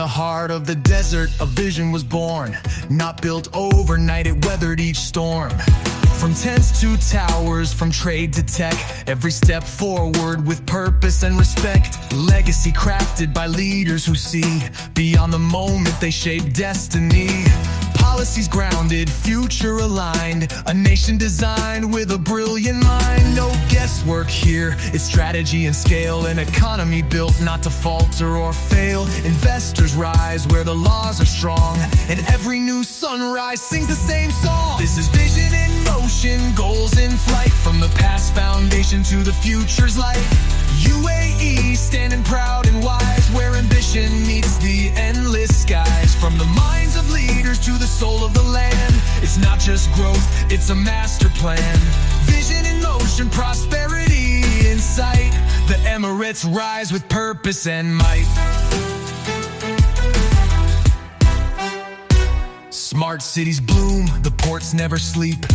the heart of the desert, a vision was born. Not built overnight, it weathered each storm. From tents to towers, from trade to tech, every step forward with purpose and respect. Legacy crafted by leaders who see beyond the moment, they shape destiny. Policies grounded, future aligned, a nation designed with a brilliant mind. No guesswork here, it's strategy and scale, an economy built not to falter or fail. Investors rise where the laws are strong, and every new sunrise sings the same song. This is vision in motion, goals in flight, from the past foundation to the future's light. UAE standing proud and wise, where ambition meets the endless skies. From the minds of leaders to the soul of the land, it's not just growth, it's a master plan. Vision in motion, prosperity in sight. The Emirates rise with purpose and might. Smart cities bloom, the ports never sleep.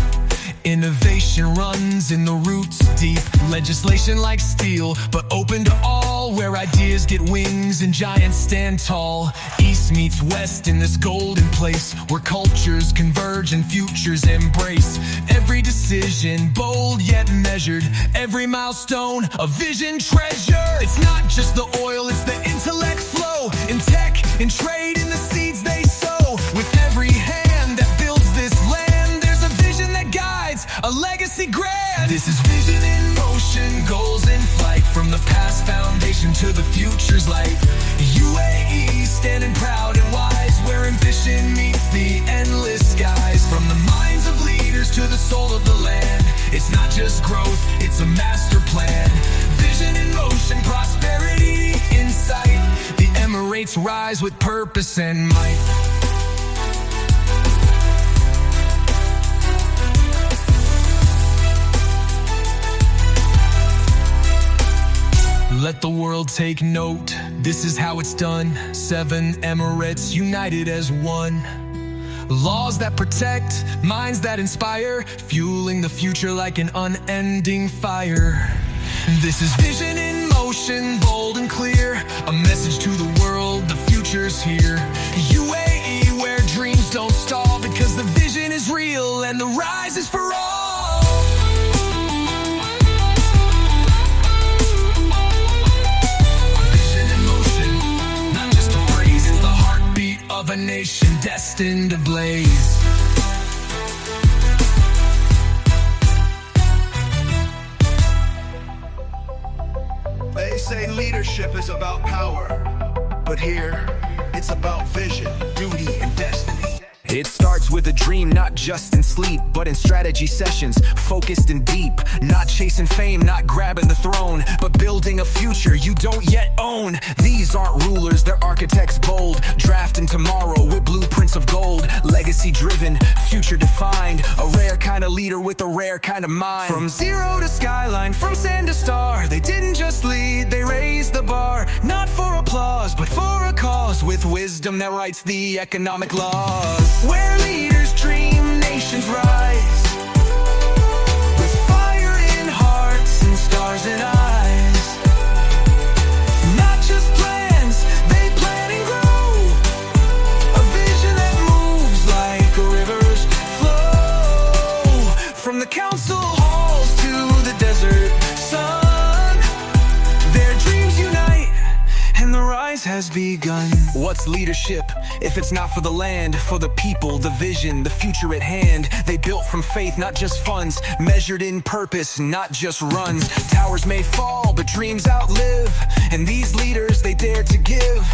Innovation runs in the roots deep. Legislation like steel, but open to all, where ideas get wings and giants stand tall. East meets west in this golden place, where cultures converge and futures embrace. Every decision bold yet measured, every milestone a vision treasure. It's not just the oil, it's the intellect flow. In tech, in trade, in the seeds they sow. With every hand that builds this land, there's a vision that guides a legacy grand. This is vision in motion, goals in flight, from the past foundation to the future's light. UAE standing proud and wise, where ambition meets the endless skies. From the minds of leaders to the soul of the land, it's not just growth, it's a master plan. Vision in motion, prosperity in sight. The Emirates rise with purpose and might. Let the world take note, this is how it's done. 7 Emirates united as one. Laws that protect, minds that inspire, fueling the future like an unending fire. This is vision in motion, bold and clear, a message to the world, the future's here. UAE, where dreams don't stall, because the vision is real and the rise is for all. Of a nation destined to blaze. They say leadership is about power, but here it's about vision, duty, and destiny. It starts with a dream, not just in sleep, but in strategy sessions, focused and deep. Not chasing fame, not grabbing the throne, but building a future you don't yet own. These aren't rulers, they're architects bold, drafting tomorrow with blueprints of gold. Legacy driven, future defined, a rare kind of leader with a rare kind of mind. From zero to skyline, from sand to star, they didn't just lead, they raised the bar. Not for applause, but for a cause, with wisdom that writes the economic laws. Where leaders dream, nations rise, with fire in hearts and stars in eyes. Not just plans, they plan and grow, a vision that moves like rivers flow. From the council halls to the desert sun, their dreams unite and the rise has begun. What's leadership if it's not for the land, for the people, the vision, the future at hand? They built from faith, not just funds, measured in purpose, not just runs. Towers may fall, but dreams outlive, and these leaders, they dare to give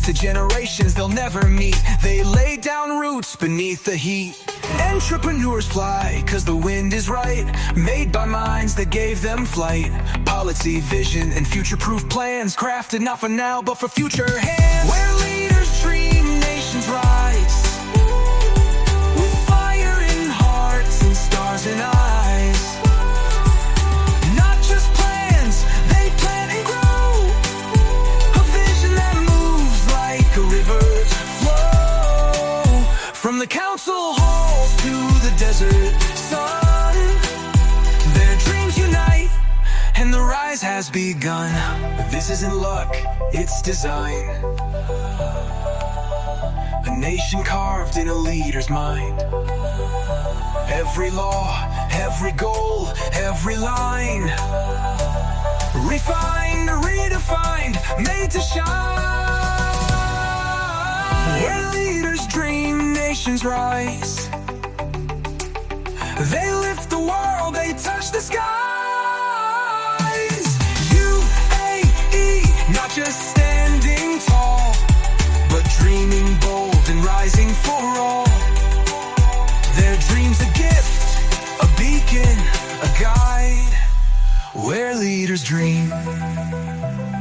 to generations they'll never meet. They lay down roots beneath the heat. Entrepreneurs fly, cause the wind is right, made by minds that gave them flight. Policy, vision, and future-proof plans, crafted not for now, but for future hands. Where leaders dream, nations rise, with fire in hearts and stars in eyes. Not just plans, they plan and grow, a vision that moves like a river's flow. From the council halls to the desert sun, their dreams unite and the rise has begun. This isn't luck, it's design. A nation carved in a leader's mind. Every law, every goal, every line, refined, redefined, made to shine. Where leaders dream, nations rise. They lift the world, they touch the skies. UAE, not just standing tall, but dreaming bold and rising for all. Their dreams a gift, a beacon, a guide. Where leaders dream,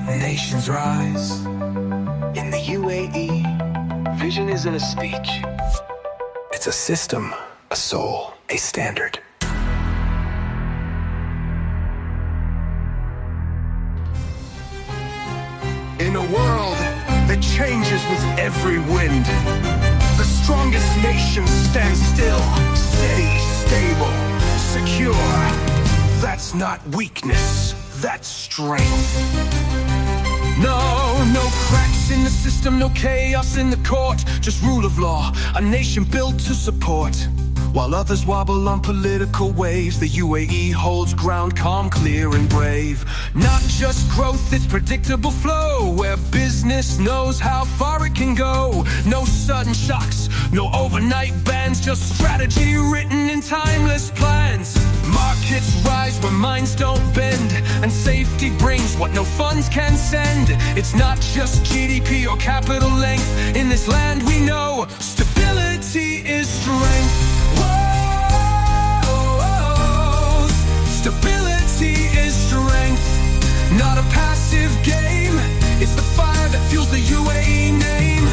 nations rise. In the UAE, vision isn't a speech. It's a system, a soul, a standard. In a world that changes with every wind, the strongest nations stand still, steady, stable, secure. That's not weakness, that's strength. No cracks in the system, no chaos in the court. Just rule of law, a nation built to support. While others wobble on political waves, the UAE holds ground calm, clear and brave. Not just growth, it's predictable flow, where business knows how far it can go. No sudden shocks, no overnight bans, just strategy written in timeless plans. Markets rise where minds don't bend, and safety brings what no funds can send. It's not just GDP or capital length. In this land we know stability is strength. Whoa, stability is strength. Not a passive game, it's the fire that fuels the UAE name.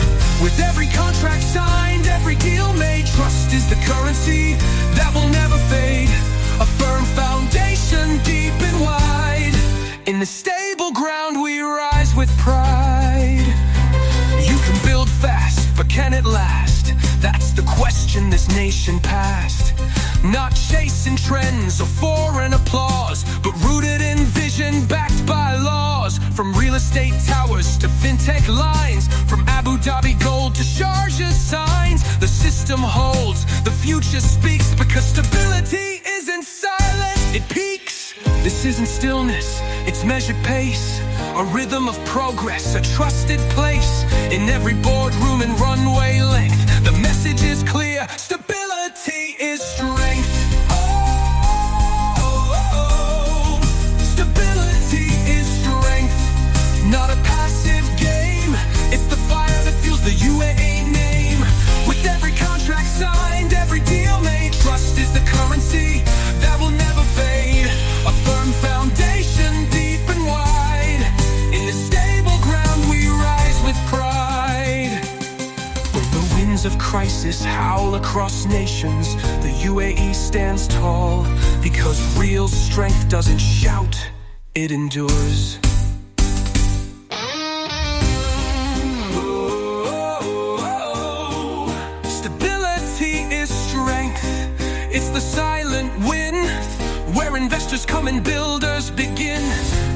With every contract signed, every deal made, trust is the currency that will never fade. A firm foundation deep and wide. In the stable ground we rise with pride. You can build fast, but can it last? That's the question this nation passed. Not chasing trends or foreign applause, but rooted in vision backed by laws. From real estate towers to fintech lines, from Abu Dhabi gold to Sharjah signs. The system holds, the future speaks, because stability isn't silent, it peaks. This isn't stillness, it's measured pace. A rhythm of progress, a trusted place. In every boardroom and runway length, the message is clear, stability is strength. Stability is strength. Not a passive game, it's the fire that fuels the UAE name. With every contract signed, every deal made, trust is the currency that will never fade. A firm foundation deep and wide. In the stable ground we rise with pride. When the winds of crisis howl across nations, the UAE stands tall, because real strength doesn't shout, it endures. Stability is strength. It's the silent win, where investors come and builders begin.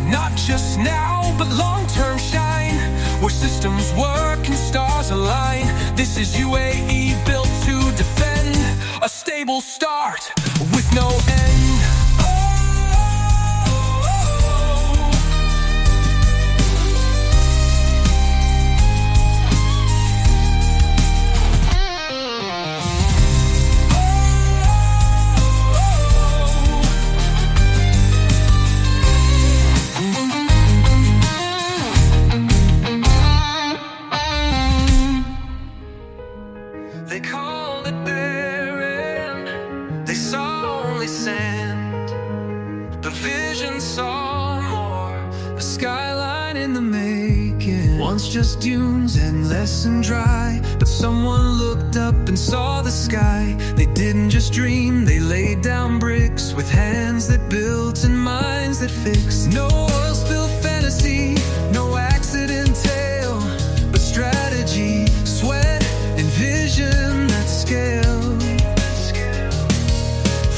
Not just now, but long-term shine, where systems work and stars align. This is UAE built to defend, a stable start with no end. They called it barren, they saw only sand. The vision saw more, a skyline in the making. Once just dunes, endless and dry, but someone looked up and saw the sky. They didn't just dream, they laid down bricks, with hands that built and minds that fixed. No oil spill fantasy, no accident tale, but strategy, sweat, and vision that scale.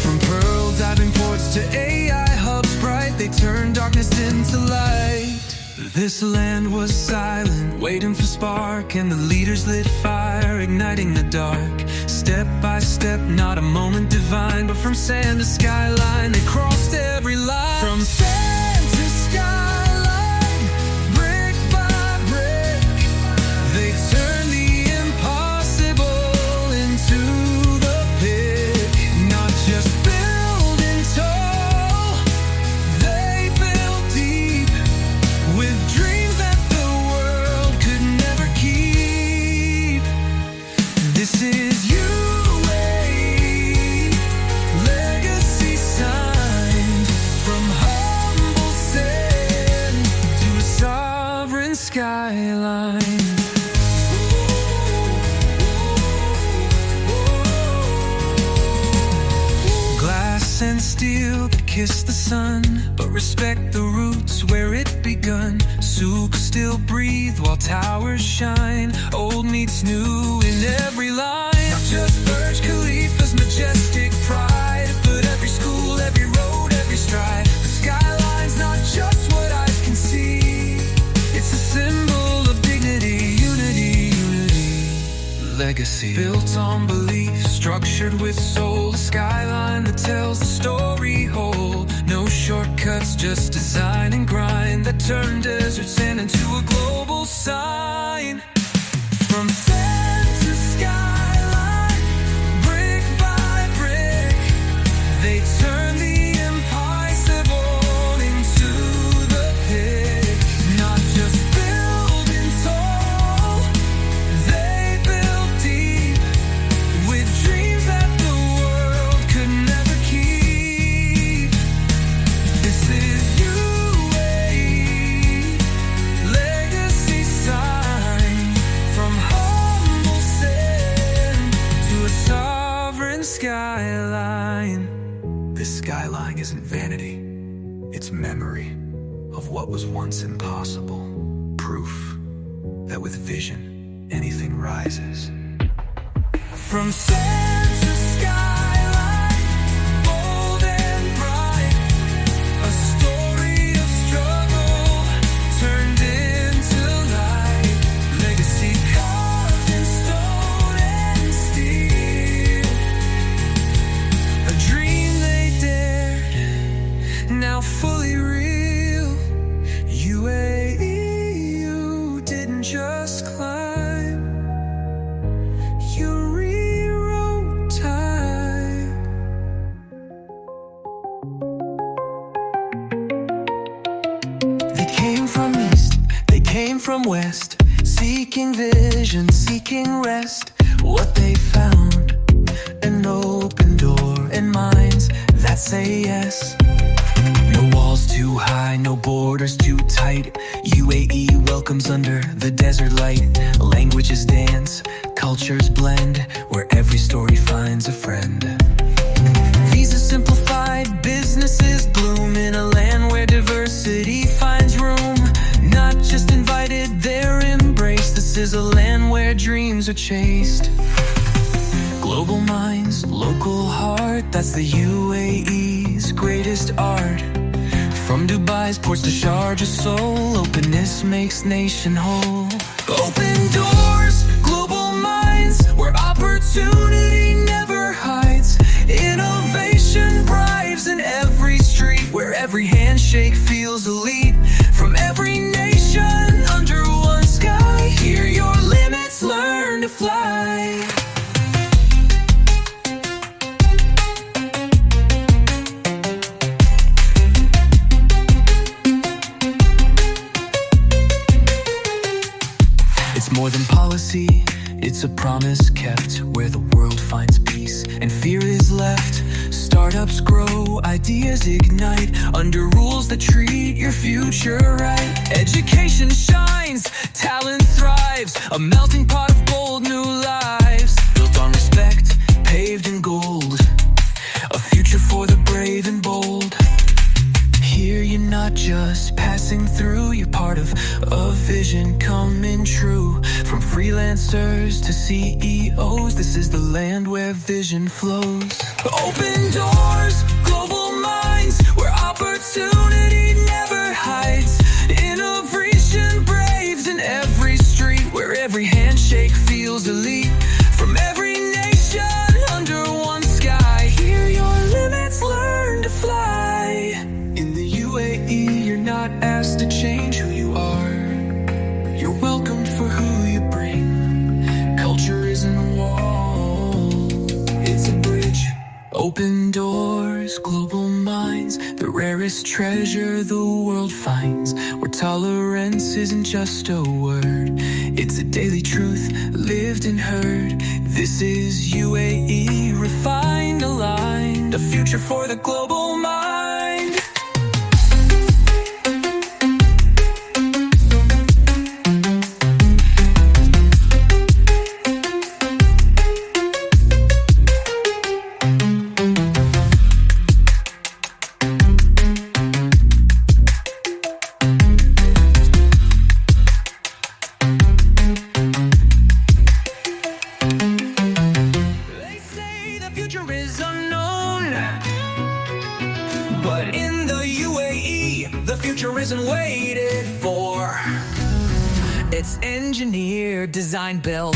From pearl diving ports to AI hubs bright, they turn darkness into light. This land was silent, waiting for spark, and the leaders lit fire, igniting the dark. Step by step, not a moment divine, but from sand to skyline, they crossed every line. From sand to skyline, brick by brick, they turned the impossible into the pick. Not just building tall, they built deep, with dreams that the world could never keep. This is UAE, legacy signed, from humble sand to a sovereign skyline. Glass and steel that kiss the sun, but respect the roots where it begun. Souks still breathe while towers shine. Old meets new in every line. Not just Burj Khalifa's majestic pride, but every school, every road, every stride. The skyline's not just what eyes can see. It's a symbol of dignity, unity, legacy. Built on belief, structured with soul. The skyline that tells the story whole. No shortcuts, just design and grind that turn desert sand into a global sign. From sand to skyline, brick by brick, they turn the impossible into the pick. Not just building tall, they built deep, with dreams that the world could never keep. This is UAE, legacy sign, from humble sand to a sovereign skyline. This skyline isn't vanity, it's memory of what was once impossible. Proof that with vision, anything rises. From sand to skyline, bold and bright, a story of struggle turned into light. Legacy carved in stone and steel, a dream they dared, now fully real. UAE, you didn't just climb, you rewrote time. They came from east, they came from west, seeking vision, seeking rest. What they found, an open door and minds that say yes. No walls too high, no borders too tight. UAE welcomes under the desert light. Languages dance, cultures blend, where every story finds a friend. Visas simplified, businesses bloom in a land where diversity finds room. Not just invited, they're embraced. This is a land where dreams are chased. Global minds, local heart, that's the UAE's greatest art. From Dubai's ports to Sharjah's soul, openness makes nation whole. Open doors, global minds, where opportunity never hides. Innovation thrives in every street, where every handshake feels elite. From every nation under one sky, here your limits learn to fly. It's more than policy, it's a promise kept, where the world finds peace and fear is left. Startups grow, ideas ignite, under rules that treat your future right. Education shines, talent thrives, a melting pot of bold new lives. Built on respect, paved in gold, a future for the brave and bold. Here you're not just passing through, you're part of a vision coming true. From freelancers to CEOs, this is the land where vision flows. Open doors, global minds, where opportunity never hides. Innovation Open doors, global minds, the rarest treasure the world finds, where tolerance isn't just a word, it's a daily truth lived and heard. This is UAE, refined, aligned, a future for the global mind. But in the UAE, the future isn't waited for. It's engineered, designed, built.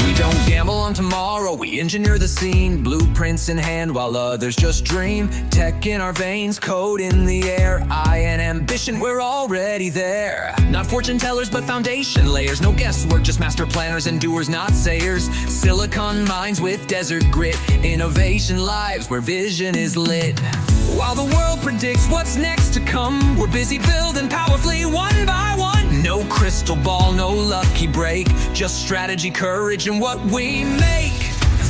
We don't gamble on tomorrow, we engineer the scene. Blueprints in hand while others just dream. Tech in our veins, code in the air. Eye and ambition, we're already there. Not fortune tellers, but foundation layers. No guesswork, just master planners and doers, not sayers. Silicon minds with desert grit. Innovation lives where vision is lit. While the world predicts what's next to come, we're busy building powerfully one by one. No crystal ball, no lucky break, just strategy, courage, and what we make.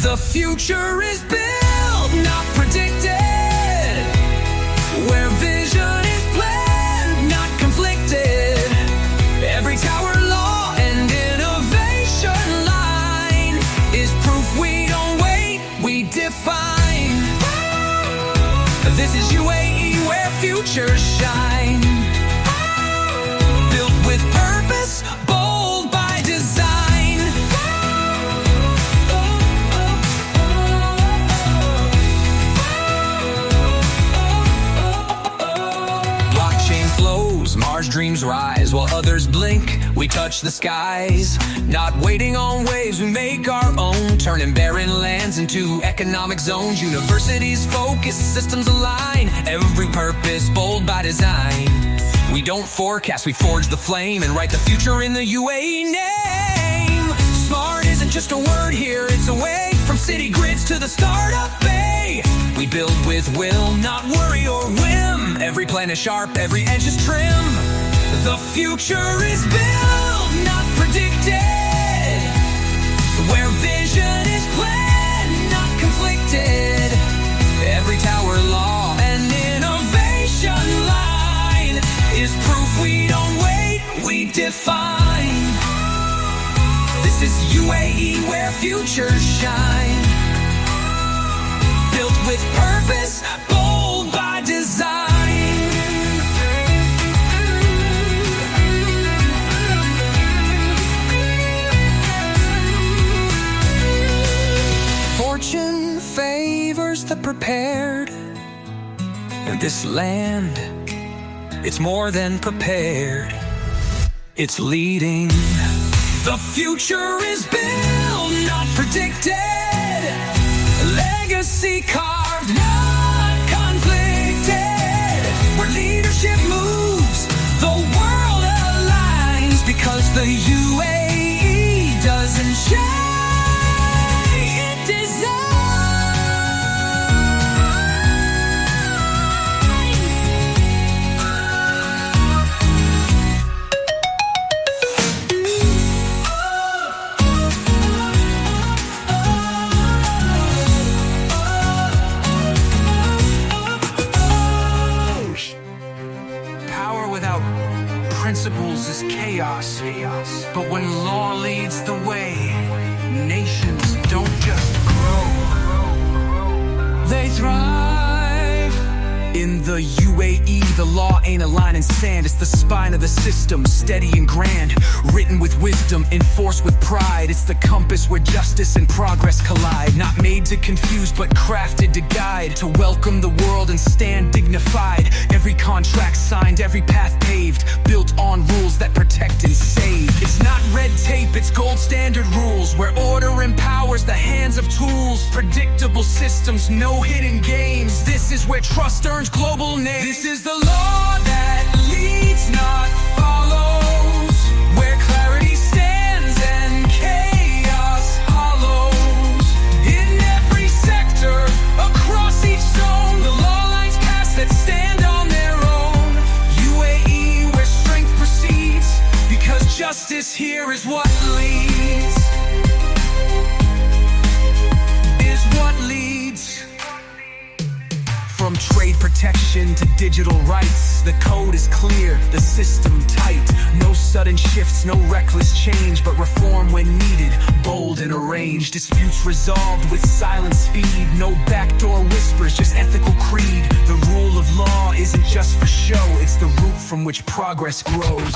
The future is built, not predicted, where vision is planned, not conflicted. Every tower, law, and innovation line is proof we don't wait, we define. This is UAE, where futures shine. Built with purpose, bold by design. Blockchain flows, Mars dreams rise, while others blink, we touch the skies. Not waiting on waves, we make our own, turning barren lands into economic zones. Universities focus, systems align, every purpose bold by design. We don't forecast, we forge the flame and write the future in the UAE name. Smart isn't just a word here, it's a way from city grids to the startup bay. We build with will, not worry or whim. Every plan is sharp, every edge is trim. The future is built, not predicted, where vision is planned, not conflicted. Every tower, law, and innovation line is proof we don't wait, we define. This is UAE, where futures shine. Built with purpose, bold by design. Fortune favors the prepared, and this land, it's more than prepared, it's leading. The future is built, not predicted, legacy carved, not conflicted. Where leadership moves, the world aligns, because the UAE doesn't shine, it designs. Principles is chaos, but when law leads the way, nations don't just grow, they thrive. In the UAE, the law ain't a line in sand, it's the spine of the system, steady and grand, written with wisdom, enforced with pride. It's the compass where justice and progress collide, not made to confuse but crafted to guide, to welcome the world and stand dignified. Every contract signed, every path paved, built on rules that protect and save. It's not red tape, it's gold standard rules, where order empowers the hands of tools. Predictable systems, no hidden games. This is where trust earns global names. This is the law that leads, not follows. justice here is what leads. Is what leads. From trade protection to digital rights, the code is clear, the system tight. No sudden shifts, no reckless change, but reform when needed, bold and arranged. Disputes resolved with silent speed, no backdoor whispers, just ethical creed. The rule of law isn't just for show, it's the root from which progress grows.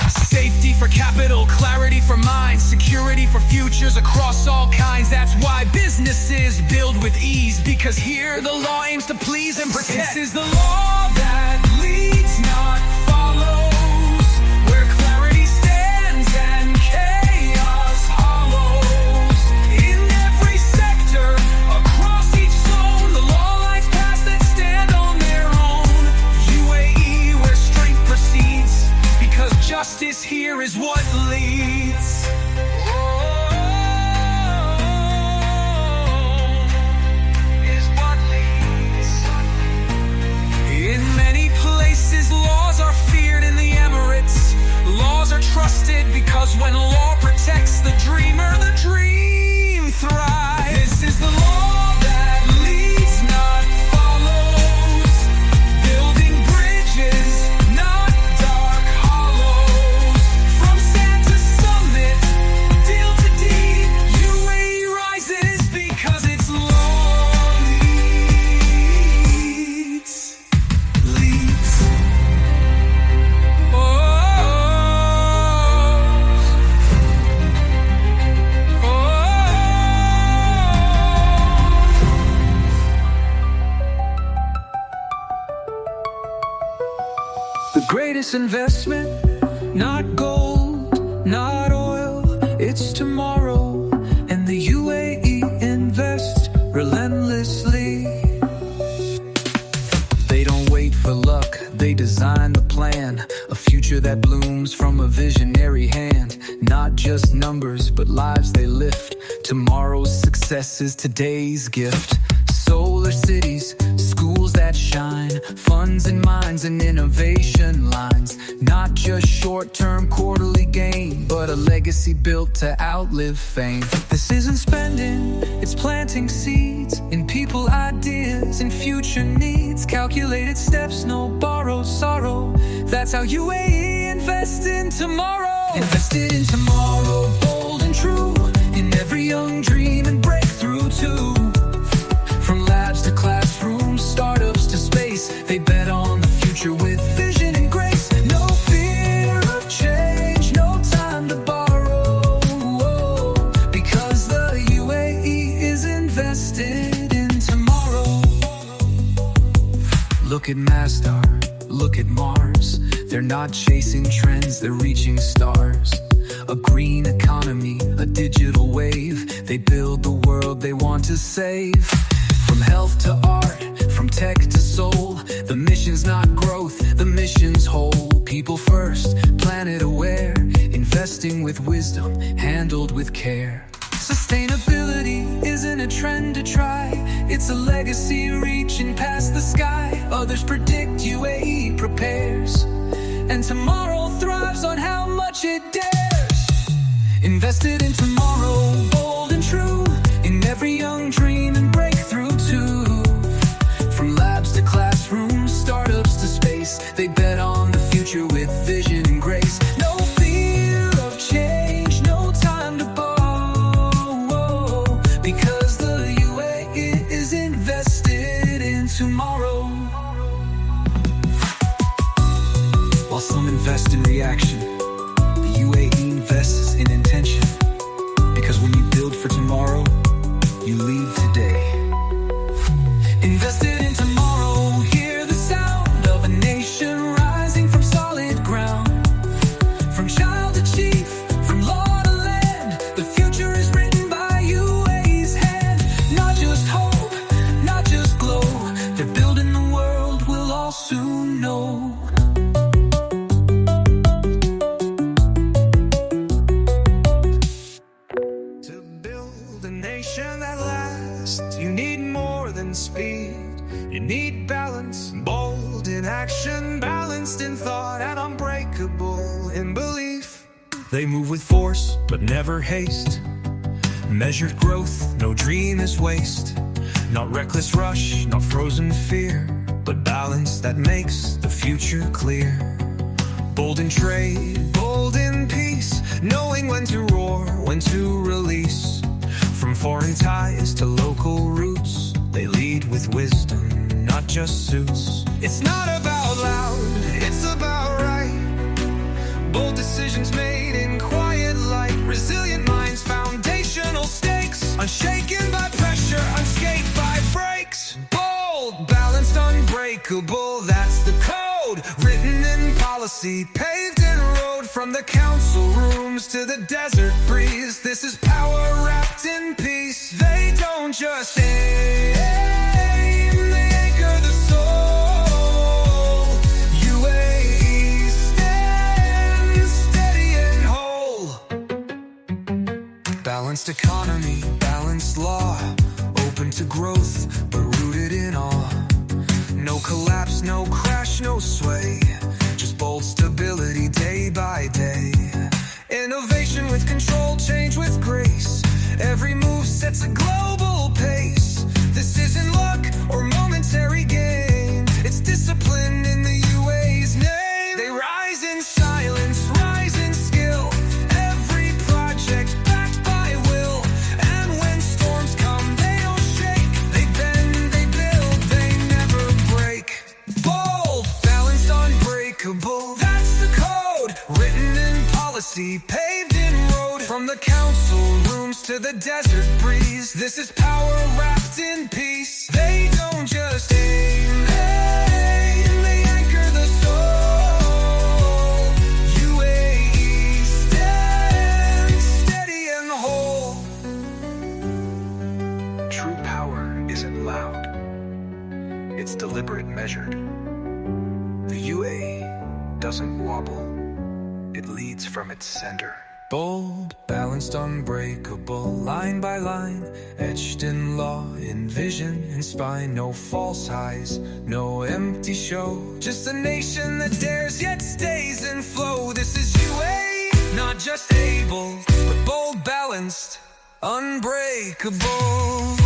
Safety for capital, clarity for minds, security for futures across all kinds. That's why businesses build with ease, because here the law aims to please and protect. This is the law that leads, not follows, where clarity stands and chaos hollows. In every sector, across each zone, the law lies past that stand on their own. UAE, where strength proceeds, because justice here is what leads. In many places, laws are feared in the Emirates. Laws are trusted because when law protects the dreamer, the dream thrives. This is the law that leads, not follows, building bridges, not dark hollows. From sand to summit, deal to deed, UAE rises because its law leads. The greatest investment, not gold, not oil, it's tomorrow. And the UAE invests relentlessly. They don't wait for luck, they design the plan. A future that blooms from a visionary hand. Not just numbers, but lives they lift. Tomorrow's success is today's gift. Solar cities, schools that shine, funds and minds and innovation lines. Not just short-term quarterly gain, but a legacy built to outlive fame. This isn't spending, it's planting seeds in people, ideas, and future needs. Calculated steps, no borrowed sorrow. That's how UAE invests in tomorrow. Invested in tomorrow, bold and true, in every young dream and breakthrough too. From labs to classrooms, startups to space, they bet on the future with vision and grace. No fear of change, no time to borrow, because the UAE is invested in tomorrow. Look at Masdar, look at Mars. They're not chasing trends, they're reaching stars. A green economy, a digital wave. They build the world they want to save. From health to art, from tech to soul, the mission's not growth, the mission's whole. People first, planet aware, investing with wisdom, handled with care. Sustainability isn't a trend to try, it's a legacy reaching past the sky. Others predict, UAE prepares, and tomorrow thrives on how much it dares. Invested in tomorrow, bold and true, in every young dream and breakthrough too. From labs to classrooms, startups to space, they bet on the future with vision and grace. No fear of change, no time to borrow, because the UAE is invested in tomorrow. While some invest in reaction, the UAE invests in intention. Because when you build for tomorrow, you lead today. Invested in tomorrow, hear the sound of a nation rising from solid ground. From child to chief, from law to land, the future is written by UAE's hand. Not just hope, not just glow, they're building the world we'll all soon know. They move with force, but never haste. Measured growth, no dream is waste. Not reckless rush, not frozen fear, but balance that makes the future clear. Bold in trade, bold in peace, knowing when to roar, when to release. From foreign ties to local roots, they lead with wisdom, not just suits. It's not about loud, it's about right. Bold decisions made in quiet light. Resilient minds, foundational stakes. Unshaken by pressure, unscathed by breaks. Bold, balanced, unbreakable, that's the code. Written in policy, paved in road. From the council rooms to the desert breeze, this is power wrapped in peace. They don't just aim, they anchor the soul. UAE stands steady and whole. Balanced economy, balanced law, open to growth, but rooted in awe. No collapse, no crash, no sway, just bold stability day by day. Innovation with control, change with grace. Every move sets a global pace. This isn't luck or momentary gain, it's discipline in the UAE's name. They rise in silence, rise in skill. Every project backed by will. And when storms come, they don't shake. They bend, they build, they never break. Bold, balanced, unbreakable, that's the code. Written in policy, paved in road. From the council rooms to the desert breeze, this is power wrapped in peace. They don't just aim, they anchor the soul. UAE stands steady and whole. True power isn't loud, it's deliberate, measured. The UAE doesn't wobble, it leads from its center. Bold, balanced, unbreakable, line by line, etched in law, in vision, in spine. No false highs, no empty show, just a nation that dares yet stays in flow. This is UAE, not just able, but bold, balanced, unbreakable.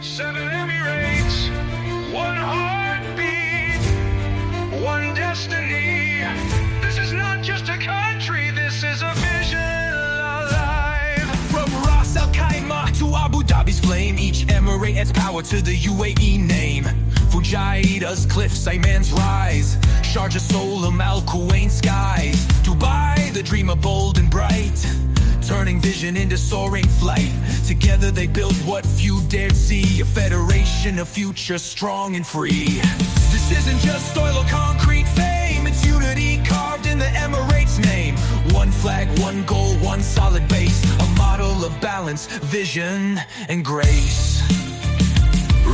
Seven Emirates, one heartbeat, one destiny. This is not just a country, this is a vision alive. From Ras Al Khaimah to Abu Dhabi's flame, each emirate adds power to the UAE name. Fujaida's cliffs, Ayman's rise, Sharjah, Solom, Al Kuwain skies. Dubai, the dreamer bold and bright, turning vision into soaring flight. Together they build what few dared see, a federation, a future strong and free. This isn't just oil or concrete fame, it's unity carved in the Emirates name. One flag, one goal, one solid base, a model of balance, vision, and grace.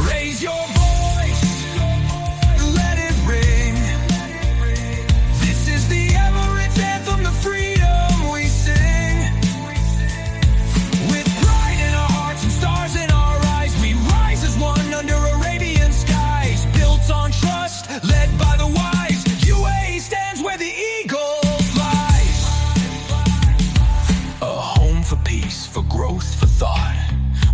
Raise your voice, let it ring. This is the Emirates Anthem, the freedom we sing. With pride in our hearts and stars in our eyes, we rise as one under Arabian skies. Built on trust, led by the wise, UAE stands where the eagle flies. A home for peace, for growth, for thought,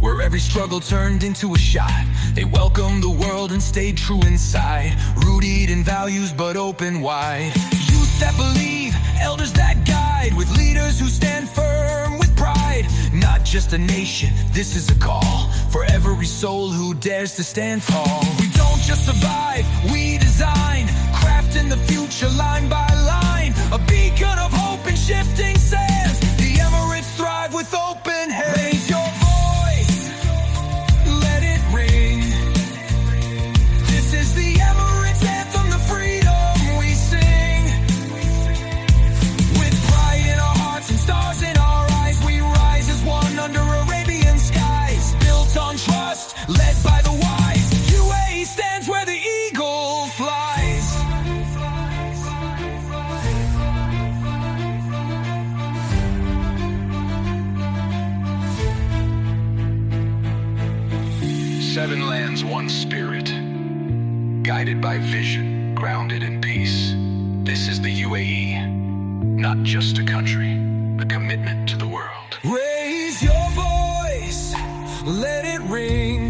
where every struggle turned into a shot. They welcomed the world and stayed true inside, rooted in values but open wide. Youth that believe, elders that guide, with leaders who stand firm with pride. Not just a nation, this is a call for every soul who dares to stand tall. We don't just survive, we design, crafting the future line by line. A beacon of hope in shifting sands. The Emirates thrive with open hands. Raise your voice, let it ring. This is the Emirates Anthem, the freedom we sing. With pride in our hearts and stars in our 7 lands, 1 spirit. Guided by vision, grounded in peace. This is the UAE. Not just a country, a commitment to the world. Raise your voice, let it ring.